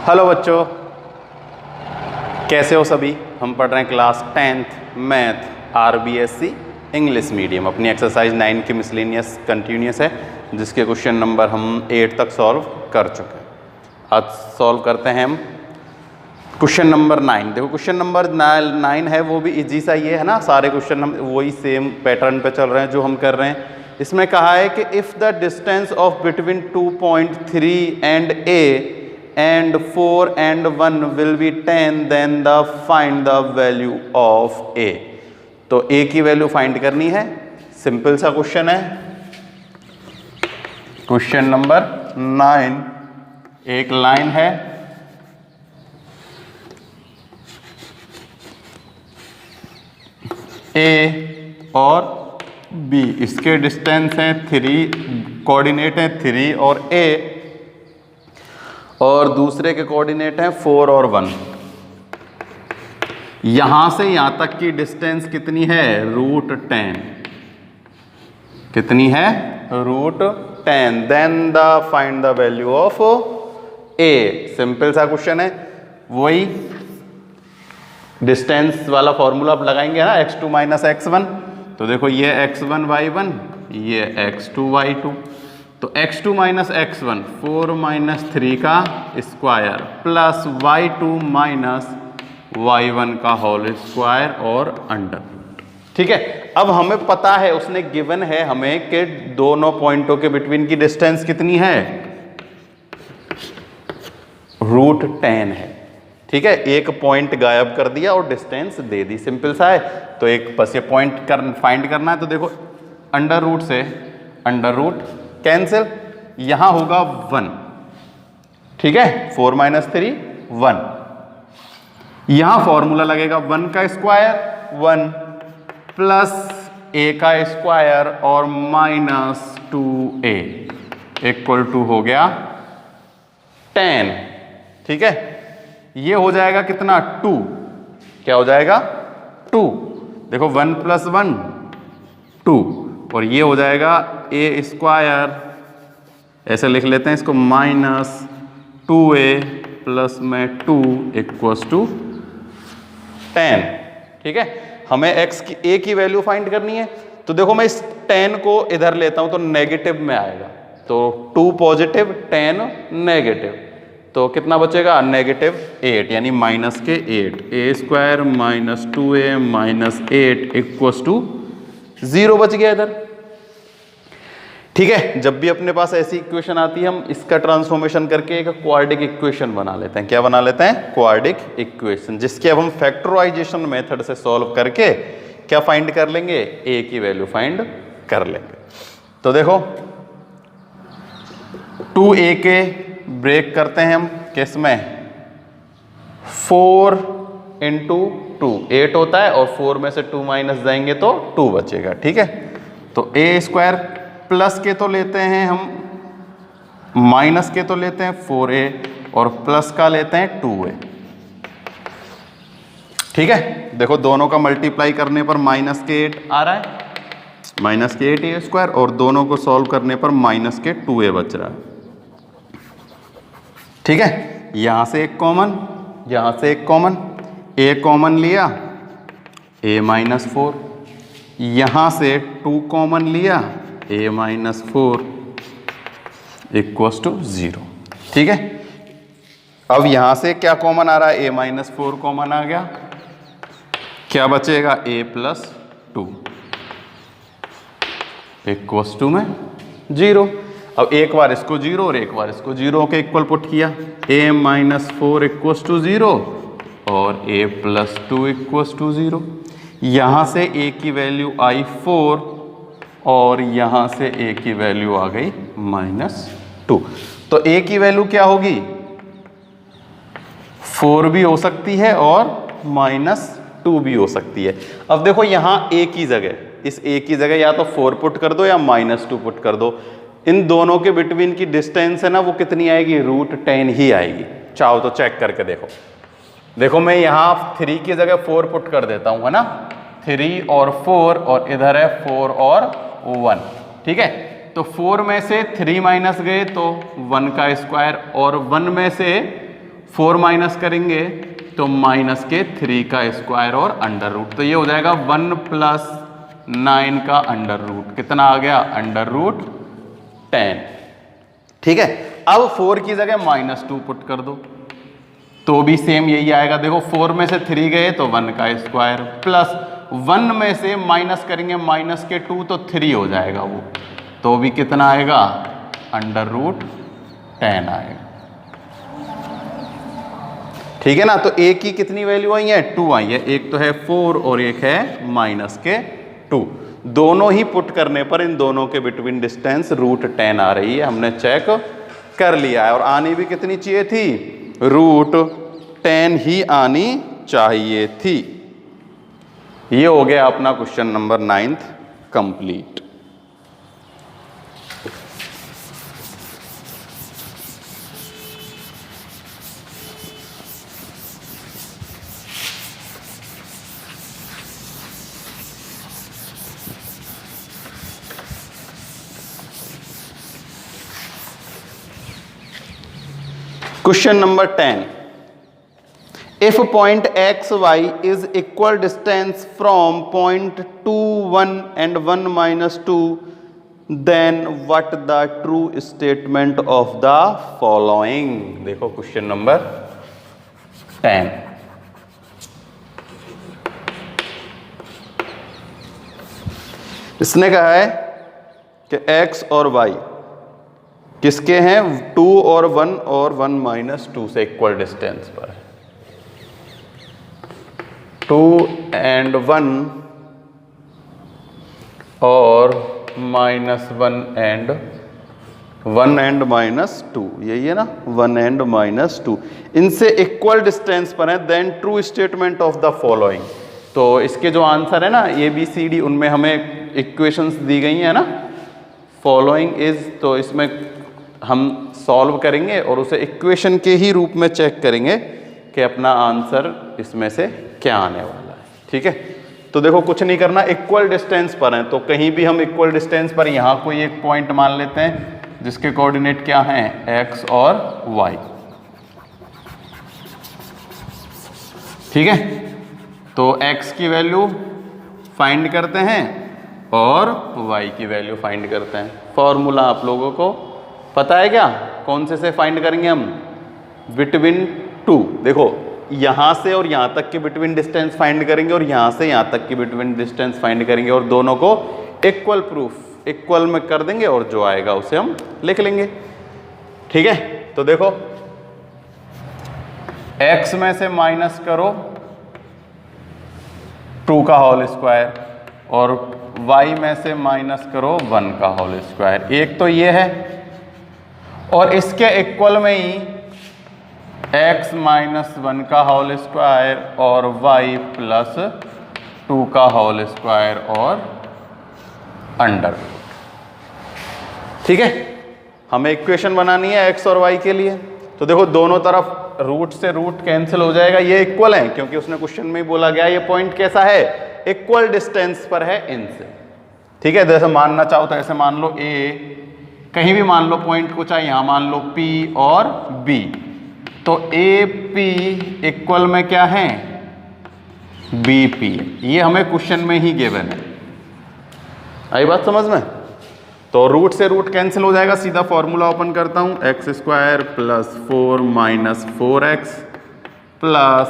Hello बच्चों, कैसे हो सभी। हम पढ़ रहे हैं class 10th math RBSC English medium. अपनी एक्सरसाइज 9 की मिसलेनियस कंटिन्यूस है, जिसके क्वेश्चन नंबर हम 8 तक सॉल्व कर चुके हैं। आज सॉल्व करते हैं हम क्वेश्चन नंबर 9। देखो क्वेश्चन नंबर 9 है, वो भी इजी सा ये है ना। सारे क्वेश्चन हम वही सेम पैटर्न पे चल रहे हैं जो हम कर रहे हैं। इसमें कहा है कि if the distance of between 2.3 and A and 4 and 1 will be 10, then the find the value of A। तो A की वैल्यू फाइंड करनी है। सिंपल सा क्वेश्चन है। क्वेश्चन नंबर 9, एक लाइन है, A और B, इसके डिस्टेंस हैं 3, कोऑर्डिनेट हैं 3 और A, और दूसरे के कोऑर्डिनेट हैं 4 और 1। यहां से यहां तक की डिस्टेंस कितनी है? √10। कितनी है? √10। Then the find the value of A। Simple सा क्वेश्चन है, वही डिस्टेंस वाला फॉर्मूला आप लगाएंगे ना, x2 - x1। तो देखो ये x1 y1, ये x2 y2। तो x2 - x1 4 - 3 का स्क्वायर प्लस y2 - y1 का होल स्क्वायर और अंडर। ठीक है। अब हमें पता है, उसने गिवन है हमें कि दोनों पॉइंटों के बिटवीन की डिस्टेंस कितनी है? √10 है। ठीक है, एक पॉइंट गायब कर दिया और डिस्टेंस दे दी। सिंपल सा है। तो एक बस ये पॉइंट फाइंड करना है। तो देखो अंडर रूट से अंडर रूट कैंसिल, यहां होगा 1। ठीक है, 4 - 3 1। यहां फॉर्मूला लगेगा 1 का स्क्वायर 1 प्लस A का स्क्वायर और -2A इक्वल टू हो गया 10। ठीक है, ये हो जाएगा कितना? 2। क्या हो जाएगा? 2। देखो 1 + 1 2, और ये हो जाएगा A स्क्वायर, ऐसे लिख लेते हैं इसको, -2A प्लस में 2 इक्वल्स टू 10। ठीक है, हमें A की वैल्यू फाइंड करनी है। तो देखो मैं इस 10 को इधर लेता हूं तो नेगेटिव में आएगा। तो 2 पॉजिटिव 10 नेगेटिव, तो कितना बचेगा? -8, यानी -8। A square -2A -8 equals to 0 बच गया इधर। ठीक है, जब भी अपने पास ऐसी इक्वेशन आती है, हम इसका ट्रांसफॉर्मेशन करके एक क्वाड्रेटिक इक्वेशन बना लेते हैं। क्या बना लेते हैं? क्वाड्रेटिक इक्वेशन, जिसके अब हम फैक्टराइजेशन मेथड से सॉल्व करके क्या फाइंड कर लेंगे? A की वैल्यू फाइंड कर लेंगे। तो देखो 2A के ब्रेक करते हैं हम किस में? 4 × 2 8 होता है, और 4 में से 2 माइनस जाएंगे तो 2 बचेगा। ठीक है, तो A स्क्वायर प्लस के तो लेते हैं हम, माइनस के तो लेते हैं 4A, और प्लस का लेते हैं 2A। ठीक है, देखो दोनों का मल्टीप्लाई करने पर -8 आ रहा है, -8 A स्क्वायर, और दोनों को सॉल्व करने पर -2A बच रहा है। ठीक है, यहां से एक कॉमन, यहां से एक कॉमन, A कॉमन लिया, A -4, यहां से 2 कॉमन लिया, A -4 इक्वल्स टू 0। ठीक है, अब यहां से क्या कॉमन आ रहा है? A -4 कॉमन आ गया। क्या बचेगा? A + 2 इक्वल्स टू में 0। अब एक बार इसको 0 और एक बार इसको 0 के इक्वल पुट किया, A -4 इक्वल्स टू 0 और A + 2 इक्वल्स टू 0। यहां से A की वैल्यू आई 4, और यहां से A की वैल्यू आ गई -2। तो A की वैल्यू क्या होगी? 4 भी हो सकती है और -2 भी हो सकती है। अब देखो यहां A की जगह, इस A की जगह या तो 4 पुट कर दो या -2 पुट कर दो। इन दोनों के बिटवीन की डिस्टेंस है ना, वो कितनी आएगी? √10 ही आएगी। चाहो तो चेक करके देखो। देखो मैं यहां 3 की जगह 4 पुट कर देता हूं, है ना, 3 और 4, और इधर है 4 और 1। ठीक है, तो 4 में से 3 माइनस गए तो 1 का स्क्वायर, और 1 में से 4 माइनस करेंगे तो माइनस के 3 का स्क्वायर और अंडर रूट, तो ये हो जाएगा 1 प्लस 9 का अंडर रूट, कितना आ गया अंडर रूट 10। ठीक है, अब 4 की जगह -2 पुट कर दो तो भी सेम यही आएगा। देखो 4 में से 3 गए तो 1 का स्क्वायर, प्लस 1 में से माइनस करेंगे माइनस के 2 तो 3 हो जाएगा वो, तो भी कितना आएगा अंडर रूट 10 आएगा। ठीक है ना, तो a की कितनी वैल्यू आई है 2 आई है, एक तो है 4 और एक है माइनस के 2, दोनों ही पुट करने पर इन दोनों के बिटवीन डिस्टेंस रूट 10 आ रही है, हमने चेक कर लिया है। और आनी भी कितनी चाहिए थी, रूट 10 ही आनी चाहिए थी। ये हो गया अपना question number 9th complete. Question number 10. If point x, y is equal distance from point 2, 1 and 1 minus 2, then what the true statement of the following? देखो क्वेश्चन नंबर 10। इसने कहा है कि x और y किसके हैं, 2 और 1 और 1 माइनस 2 से इक्वल डिस्टेंस पर है। 2 and 1 और -1 and -2, यही है ना, 1 and -2 इनसे इक्वल डिस्टेंस पर है, then true statement of the following. तो इसके जो आंसर है ना ABCD, उनमें हमें इक्वेशंस दी गई है ना, फॉलोइंग इज, तो इसमें हम सॉल्व करेंगे और उसे इक्वेशन के ही रूप में चेक करेंगे कि अपना आंसर इसमें से क्या आने वाला है। ठीक है, तो देखो कुछ नहीं करना, इक्वल डिस्टेंस पर है तो कहीं भी हम इक्वल डिस्टेंस पर यहाँ कोई एक पॉइंट मान लेते हैं जिसके कोऑर्डिनेट क्या हैं x और y। ठीक है, तो x की वैल्यू फाइंड करते हैं और y की वैल्यू फाइंड करते हैं। फॉर्मूला आप लोगों को पता है क्या, कौन से फाइंड करेंगे हम, बिटवीन 2। देखो यहां से और यहां तक के बिटवीन डिस्टेंस फाइंड करेंगे और यहां से यहां तक की बिटवीन डिस्टेंस फाइंड करेंगे और दोनों को इक्वल प्रूफ इक्वल में कर देंगे और जो आएगा उसे हम लिख लेंगे। ठीक है, तो देखो x में से माइनस करो 2 का होल स्क्वायर और y में से माइनस करो 1 का होल स्क्वायर, एक तो ये है और इसके इक्वल में ही x माइनस 1 का होल स्क्वायर और y प्लस 2 का होल स्क्वायर और अंडर। ठीक है, हमें इक्वेशन बनानी है x और y के लिए। तो देखो दोनों तरफ रूट से रूट कैंसिल हो जाएगा, ये इक्वल है क्योंकि उसने क्वेश्चन में ही बोला गया ये पॉइंट कैसा है, इक्वल डिस्टेंस पर है इनसे। ठीक है, जैसे मानना चाहो तो ऐसे मान लो a, कहीं भी मान लो पॉइंट को, चाहे यहां मान लो P और B, तो AP इक्वल में क्या है BP, ये हमें क्वेश्चन में ही गिवन है। आई बात समझ में? तो रूट से रूट कैंसिल हो जाएगा, सीधा फॉर्मूला ओपन करता हूं, x² plus 4 minus 4x plus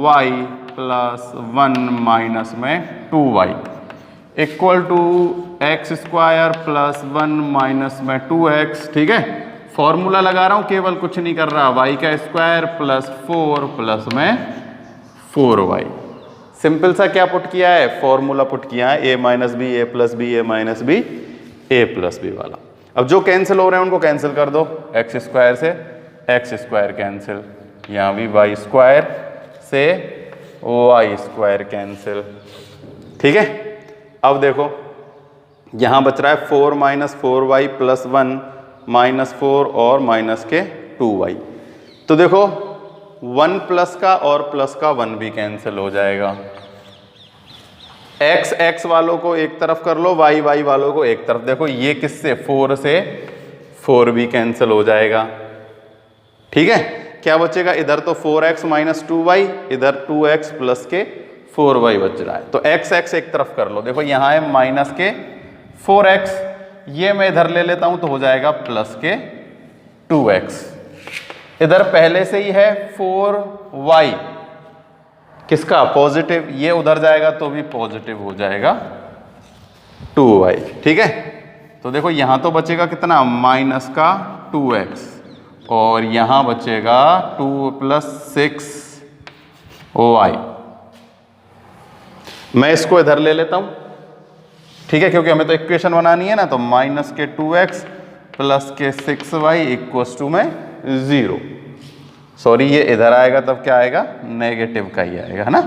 y plus 1 minus में 2y equal to x² plus 1 minus में 2x। ठीक है, फॉर्मूला लगा रहा हूं, केवल कुछ नहीं कर रहा, y का स्क्वायर प्लस 4 प्लस में 4y। सिंपल सा क्या पुट किया है, फॉर्मूला पुट किया है a minus B A plus B, A minus B A plus B वाला। अब जो कैंसिल हो रहे हैं उनको कैंसिल कर दो, x² से x² कैंसिल, यहाँ भी y² से y² कैंसिल। ठीक है, अब देखो यहां बच रहा है 4 माइनस 4y प्लस 1 माइनस 4 और माइनस के 2y। तो देखो 1 प्लस का और प्लस का 1 भी कैंसिल हो जाएगा, x x वालों को एक तरफ कर लो, y y वालों को एक तरफ। देखो ये किससे, 4 से 4 भी कैंसिल हो जाएगा। ठीक है, क्या बचेगा, इधर तो 4x माइनस 2y, इधर 2x प्लस के 4y बच रहा है। तो x x एक तरफ कर लो, देखो यहाँ है माइनस के 4x, ये मैं इधर ले लेता हूं तो हो जाएगा प्लस के 2x। इधर पहले से ही है 4y, किसका, पॉजिटिव, ये उधर जाएगा तो भी पॉजिटिव हो जाएगा 2y। ठीक है, तो देखो यहां तो बचेगा कितना, माइनस का 2x, और यहां बचेगा 2 प्लस 6y। मैं इसको इधर ले लेता हूं, ठीक है, क्योंकि हमें तो इक्वेशन बनानी है ना। तो माइनस के 2x प्लस के 6y इक्वल्स टू में 0। सॉरी, ये इधर आएगा तब क्या आएगा, नेगेटिव का ही आएगा, है ना।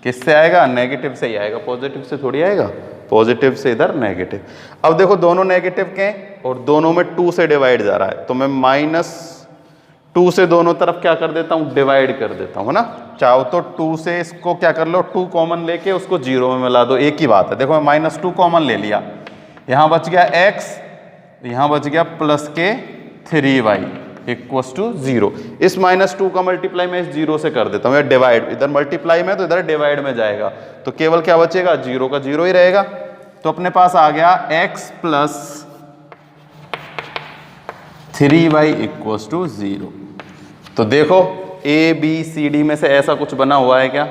किससे आएगा, नेगेटिव से ही आएगा, पॉजिटिव से थोड़ी आएगा, पॉजिटिव से इधर नेगेटिव। अब देखो दोनों नेगेटिव के और दोनों में 2 से डिवाइड जा रहा है, तो मैं -2 से दोनों तरफ क्या कर देता हूं, डिवाइड कर देता हूं, है ना। चाहो तो 2 से इसको क्या कर लो, 2 कॉमन लेके उसको 0 में मिला दो, एक ही बात है। देखो मैं -2 कॉमन ले लिया, यहां बच गया x, यहां बच गया प्लस के 3y इक्वल्स टू 0। इस -2 का मल्टीप्लाई मैं इस 0 से कर देता हूं, या डिवाइड, इधर मल्टीप्लाई में तो इधर डिवाइड में जाएगा, तो केवल क्या बचेगा, 0 का 0 ही रहेगा। तो अपने पास आ गया x plus 3y equals to 0। तो देखो a b c d में से ऐसा कुछ बना हुआ है क्या,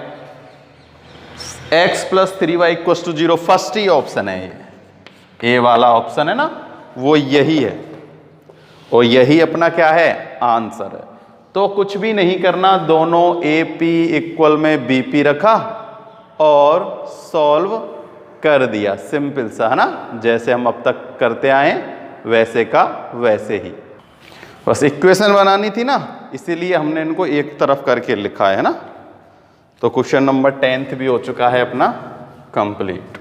x plus 3y equals to 0, first ही ऑप्शन है ये, a वाला ऑप्शन है ना, वो यही है, और यही अपना क्या है, आंसर है। तो कुछ भी नहीं करना, दोनों AP इक्वल में BP रखा और सॉल्व कर दिया, सिंपल सा, है ना, जैसे हम अब तक करते आए वैसे का वैसे ही। बस इक्वेशन बनानी थी ना, इसीलिए हमने इनको एक तरफ करके लिखा है ना। तो क्वेश्चन नंबर 10 भी हो चुका है अपना कंप्लीट।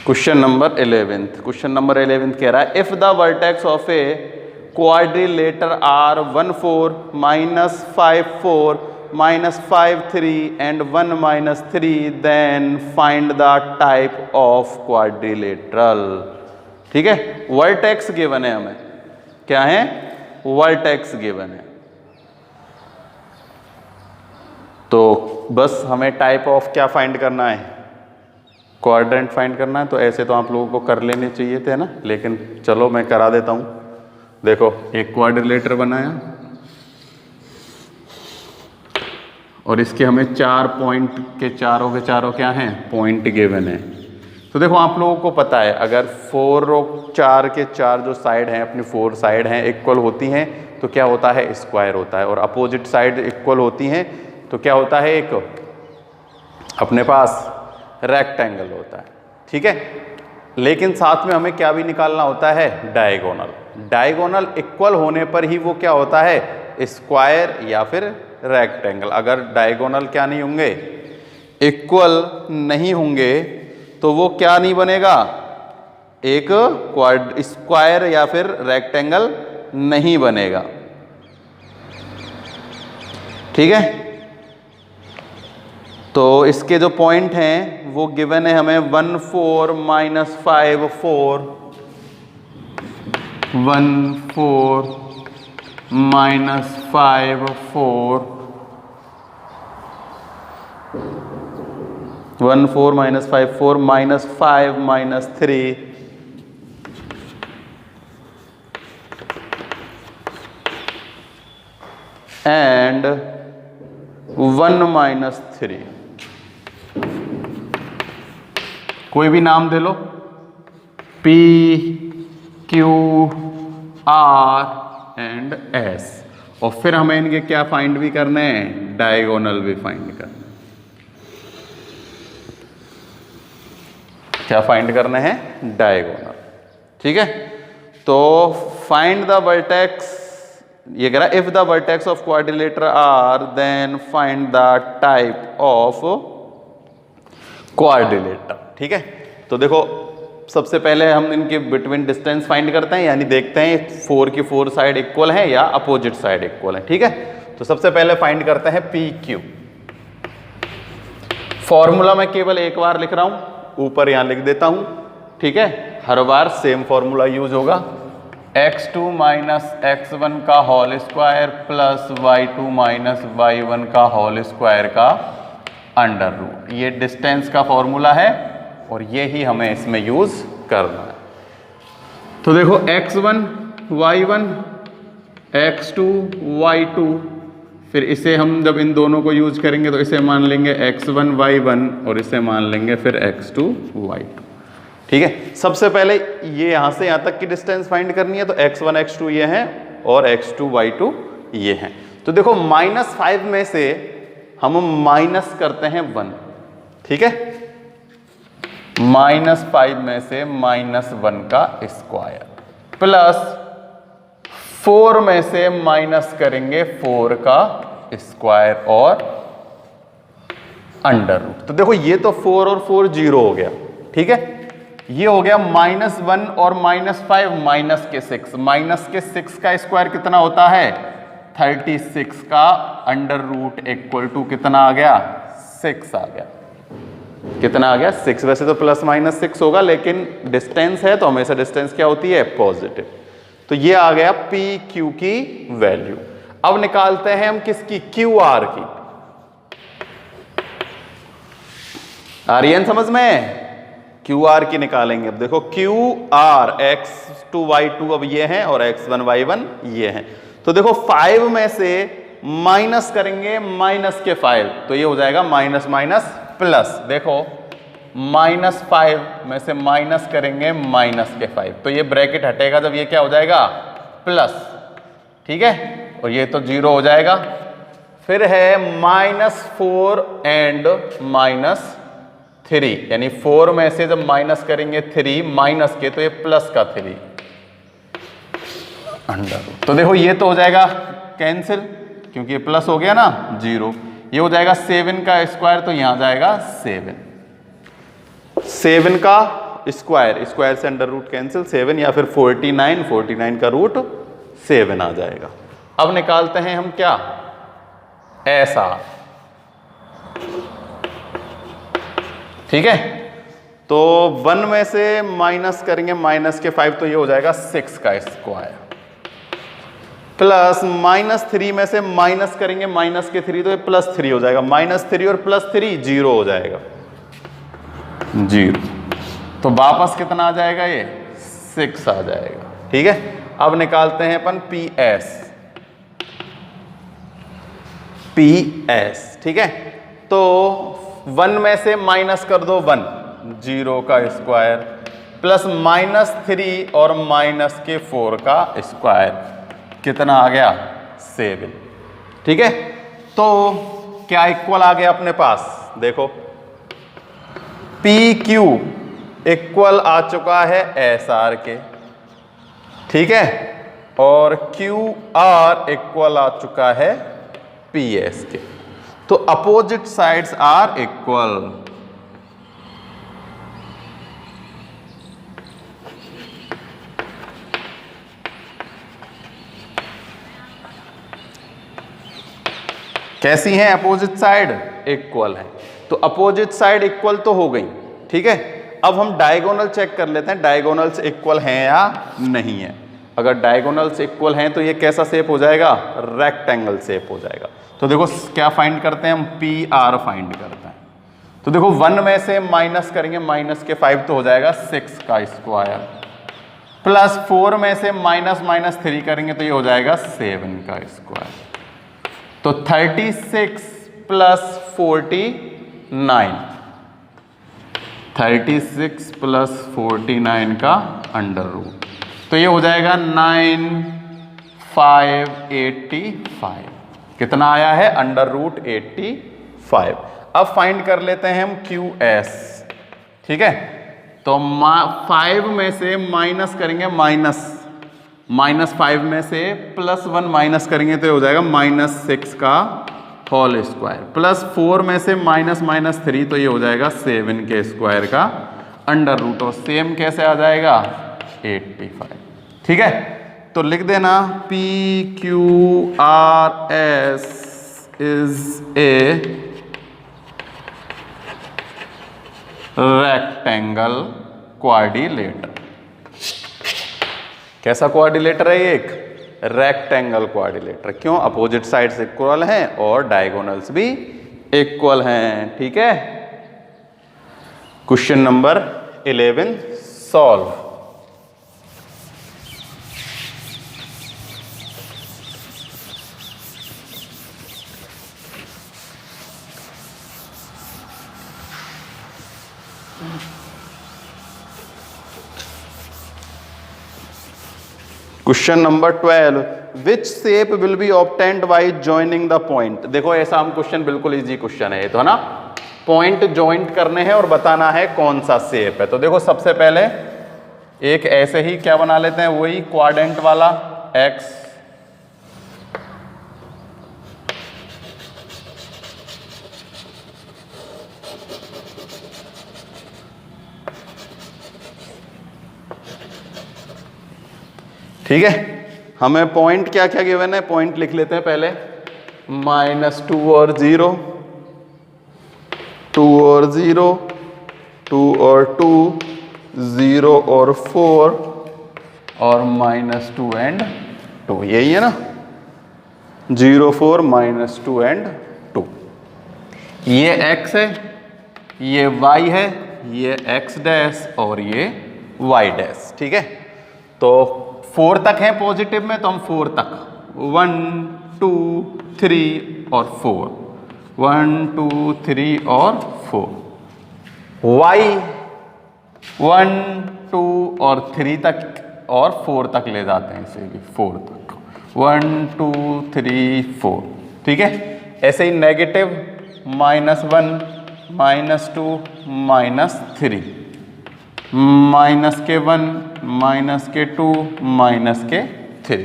क्वेश्चन नंबर 11 कह रहा है, if the vertex of a quadrilateral are 1 4 -5 4 -5 3 and 1 -3 then find the type of quadrilateral. ठीक है, वर्टेक्स गिवन है हमें, क्या है, वर्टेक्स गिवन है, तो बस हमें टाइप ऑफ क्या फाइंड करना है, क्वाड्रेंट फाइंड करना है। तो ऐसे तो आप लोगों को कर लेने चाहिए थे ना, लेकिन चलो मैं करा देता हूं। देखो एक क्वाड्रिलेटर बनाया और इसके हमें 4 पॉइंट के चारों क्या हैं, पॉइंट गिवन है। तो देखो आप लोगों को पता है, अगर 4 और 4 के 4 जो साइड हैं, अपनी 4 साइड हैं इक्वल होती हैं, तो क्या होता है, स्क्वायर होता है, और अपोजिट साइड इक्वल होती हैं तो क्या होता है, एक अपने पास रेक्टेंगल होता है। ठीक है, लेकिन साथ में हमें क्या भी निकालना होता है, डायगोनल। डायगोनल इक्वल होने पर ही वो क्या होता है, स्क्वायर या फिर रेक्टेंगल। अगर डायगोनल क्या नहीं होंगे, इक्वल नहीं होंगे, तो वो क्या नहीं बनेगा, एक स्क्वायर या फिर रेक्टेंगल नहीं बनेगा। ठीक है, तो इसके जो पॉइंट हैं वो गिवन है हमें 1 4 -5 4 1 4 -5 4 1 4 -5 4 -5 -3 and 1 -3। कोई भी नाम दे लो, P Q R and S, और फिर हमें इनके क्या फाइंड भी करने हैं, डायगोनल भी फाइंड करने हैं। क्या फाइंड करने हैं, डायगोनल। ठीक है, तो फाइंड द वर्टेक्स, ये कह रहा है if the vertex of quadrilateral are then find the type of quadrilateral. ठीक है, तो देखो सबसे पहले हम इनके बिटवीन डिस्टेंस फाइंड करते हैं, यानी देखते हैं 4 की 4 साइड इक्वल है या अपोजिट साइड इक्वल है। ठीक है, तो सबसे पहले फाइंड करते हैं पी क्यू। फॉर्मूला मैं केवल एक बार लिख रहा हूं, ऊपर यहां लिख देता हूं। ठीक है, हर बार सेम फॉर्मूला यूज होगा, x2 माइनस x1 का whole square plus y2 minus y1 का होल स्क्वायर का अंडर रूट। ये डिस्टेंस का फॉर्मूला है और ये ही हमें इसमें यूज करना है। तो देखो x1 y1 x2 y2, फिर इसे हम जब इन दोनों को यूज करेंगे तो इसे मान लेंगे x1 y1 और इसे मान लेंगे फिर x2 y2। ठीक है, सबसे पहले ये यहां से यहां तक की डिस्टेंस फाइंड करनी है, तो x1 x2 ये हैं और x2 y2 ये हैं। तो देखो -5 में से हम माइनस करते हैं 1। ठीक है, -5 में से -1 का स्क्वायर प्लस 4 में से माइनस करेंगे 4 का स्क्वायर और अंडर रूट। तो देखो ये तो 4 और 4 0 हो गया। ठीक है, ये हो गया -1 और -5 माइनस के 6। माइनस के 6 का स्क्वायर कितना होता है 36 का अंडर रूट इक्वल टू कितना आ गया 6 आ गया। कितना आ गया 6। वैसे तो ±6 होगा, लेकिन डिस्टेंस है तो हमेशा डिस्टेंस क्या होती है पॉजिटिव। तो ये आ गया पी क्यू की वैल्यू। अब निकालते हैं हम किसकी, क्यू आर की। आ रही है समझ में, क्यू आर की निकालेंगे। अब देखो क्यू आर x2 y2 अब ये हैं और x1 y1 ये हैं। तो देखो 5 में से माइनस करेंगे माइनस के 5, तो ये हो जाएगा माइनस माइनस प्लस। देखो -5 में से माइनस करेंगे माइनस के 5, तो ये ब्रैकेट हटेगा जब ये क्या हो जाएगा प्लस। ठीक है, और ये तो 0 हो जाएगा। फिर है -4 एंड -3, यानी 4 में से जब माइनस करेंगे 3 माइनस के, तो ये प्लस का 3 अंडर रूट। तो देखो ये तो हो जाएगा कैंसिल, क्योंकि ये प्लस हो गया ना 0। ये हो जाएगा 7 का स्क्वायर, तो यहां जाएगा 7 का स्क्वायर, स्क्वायर से अंडर रूट कैंसिल 7, या फिर 49 का रूट 7 आ जाएगा। अब निकालते हैं हम क्या ऐसा। ठीक है, तो 1 में से माइनस करेंगे माइनस के 5, तो ये हो जाएगा 6 का स्क्वायर प्लस -3 में से माइनस करेंगे माइनस के 3, तो ये +3 हो जाएगा। -3 और +3 0 हो जाएगा 0। तो वापस कितना आ जाएगा ये 6 आ जाएगा। ठीक है, अब निकालते हैं अपन PS। ठीक है, तो 1 में से माइनस कर दो 1, 0 का स्क्वायर प्लस -3 और माइनस के 4 का स्क्वायर, कितना आ गया 7। ठीक है, तो क्या इक्वल आ गया अपने पास, देखो PQ इक्वल आ चुका है SR के। ठीक है, और QR इक्वल आ चुका है PS के। तो अपोजिट साइड्स आर इक्वल। कैसी हैं अपोजिट साइड, इक्वल है। तो अपोजिट साइड इक्वल तो हो गई। ठीक है, अब हम डायगोनल चेक कर लेते हैं, डायगोनल्स इक्वल हैं या नहीं है। अगर डायगोनल्स इक्वल हैं तो ये कैसा शेप हो जाएगा, रेक्टेंगल शेप हो जाएगा। तो देखो क्या फाइंड करते हैं हम, PR फाइंड करते हैं। तो देखो 1 में से माइनस करेंगे माइनस के 5, तो हो जाएगा 6 का स्क्वायर प्लस 4 में से -3 करेंगे तो ये हो जाएगा 7 का स्क्वायर। तो 36 प्लस 49, 36 प्लस 49 का अंडर रूट, तो ये हो जाएगा 9585। कितना आया है अंडर रूट 85। अब फाइंड कर लेते हैं हम QS। ठीक है, तो 5 में से माइनस करेंगे -5 में से +1 माइनस करेंगे तो ये हो जाएगा -6 का होल स्क्वायर प्लस 4 में से -3, तो ये हो जाएगा 7 के स्क्वायर का अंडर रूट और सेम कैसे आ जाएगा 85। ठीक है, तो लिख देना P Q R S is a rectangle quadrilateral. कैसा क्वाड्रिलेटर है ये? एक रेक्टेंगल क्वाड्रिलेटर। क्यों? अपोजिट साइड्स इक्वल हैं और डायगोनल्स भी इक्वल हैं। ठीक है, question number 11 solve. Question number 12, which shape will be obtained by joining the point. देखो ऐसा हम क्वेश्चन बिल्कुल इजी क्वेश्चन है ये तो, है ना। पॉइंट ज्वाइंट करने हैं और बताना है कौन सा शेप है। तो देखो सबसे पहले एक ऐसे ही क्या बना लेते हैं, वही क्वाड्रेंट वाला एक्स, ठीक है। हमें पॉइंट क्या क्या गिवन है, पॉइंट लिख लेते हैं पहले, -2 और 0, 2 और 0, 2 और 2, 0 और 4 और -2 एंड 2, यही है ना, 0 4 -2 एंड 2। ये x है, ये y है, ये x डैश और ये y डैश। ठीक है, तो 4 तक है पॉजिटिव में, तो हम 4 तक 1 2 3 और 4, 1 2 3 और 4, y 1 2 और 3 तक और 4 तक ले जाते हैं इसे भी, 4 तक 1 2 3 4। ठीक है, ऐसे ही नेगेटिव -1 -2 -3, -1 -2 -3।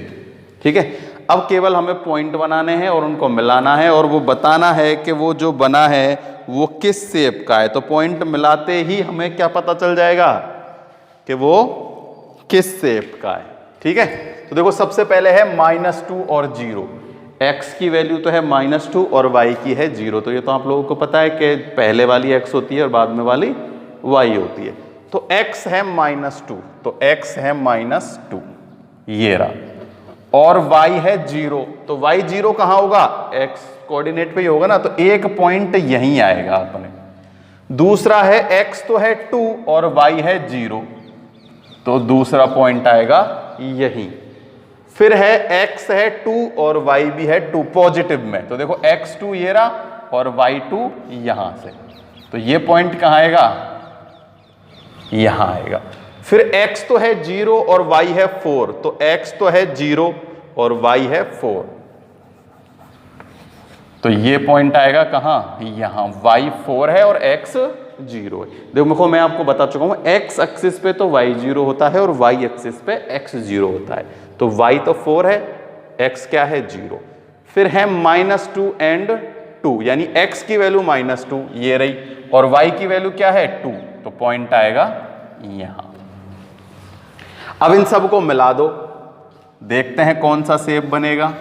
ठीक है, अब केवल हमें पॉइंट बनाने हैं और उनको मिलाना है और वो बताना है कि वो जो बना है वो किस शेप का है। तो पॉइंट मिलाते ही हमें क्या पता चल जाएगा कि वो किस शेप का है। ठीक है, तो देखो सबसे पहले है -2 और 0, x की वैल्यू तो है -2 और y की है 0। तो ये तो आप लोगों को पता है कि पहले वाली x होती है और बाद में वाली y होती है। तो x है -2, तो x है -2, ये रहा, और y है 0, तो y 0 कहाँ होगा, x कोऑर्डिनेट पे ही होगा ना, तो एक पॉइंट यहीं आएगा अपने। दूसरा है x तो है 2 और y है 0, तो दूसरा पॉइंट आएगा यहीं। फिर है x है 2 और y भी है 2 पॉजिटिव में, तो देखो x2 ये रहा और y2 यहां से, तो ये पॉइंट कहां आएगा, यहां आएगा। फिर x तो है 0 और y है 4, तो x तो है 0 और y है 4, तो ये पॉइंट आएगा कहां, यहां, y 4 है और x 0 है। देखो मैं आपको बता चुका हूं, x एक्सिस पे तो y 0 होता है और y एक्सिस पे x 0 होता है। तो y तो 4 है, x क्या है 0। फिर है -2 एंड 2, यानी x की वैल्यू -2 ये रही और y की वैल्यू क्या है 2, तो पॉइंट आएगा यहां। अब इन सबको मिला दो, देखते हैं कौन सा शेप बनेगा।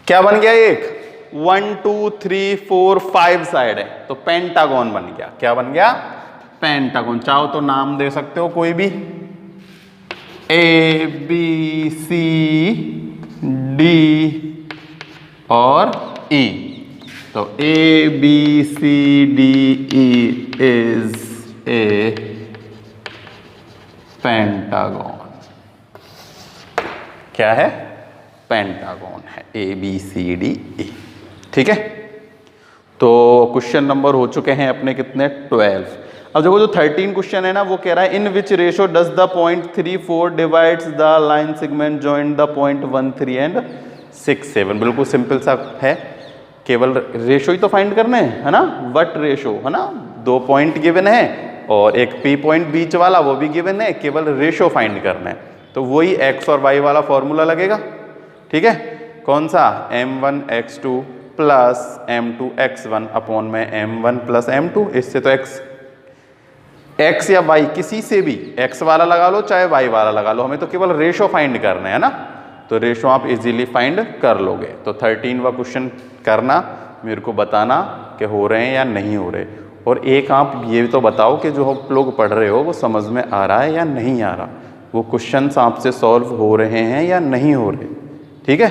क्या बन गया, एक 1 2 3 4 5 साइड है, तो पेंटागन बन गया। क्या बन गया, पेंटागन। चाहो तो नाम दे सकते हो कोई भी, A B C D और E। तो A B C D E is a pentagon. क्या है, पेंटागन है, A B C D E। ठीक है, तो क्वेश्चन नंबर हो चुके हैं अपने कितने, 12। अब देखो जो 13 क्वेश्चन है ना, वो कह रहा है in which ratio does the point 3 4 divides the line segment joint the point 1 3 and 6 7। बिल्कुल सिंपल सा है, केवल रेशो ही तो फाइंड करने हैं, है ना, वट रेशो, है ना, 2 पॉइंट गिवन है और एक P पॉइंट बीच वाला वो भी गिवन है, केवल रेशो फाइंड करना है। तो वही x और y वाला फॉर्मूला लगेगा, ठीक है। कौन सा, m1 x2 plus m2 x1 upon में m1 प्लस m2। इससे तो x या y किसी से भी x वाला लगा लो चाहे y वाला लगा लो, हमें तो केवल रेशो फाइंड करना है ना, तो रेशो आप इजीली फाइंड कर लोगे। तो 13वां क्वेश्चन करना, मेरे को बताना कि हो रहे हैं या नहीं हो रहे। और एक आप ये तो बताओ कि जो आप लोग पढ़ रहे हो वो समझ में आ रहा है या नहीं आ रहा, वो क्वेश्चंस आपसे सॉल्व हो रहे हैं या नहीं हो रहे, ठीक है।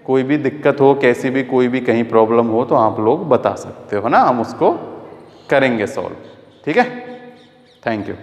कोई भी दिक्कत हो, कैसी भी कोई भी कहीं प्रॉब्लम हो तो आप लोग बता सकते हो ना, हम उसको करेंगे सॉल्व, ठीक है। Thank you.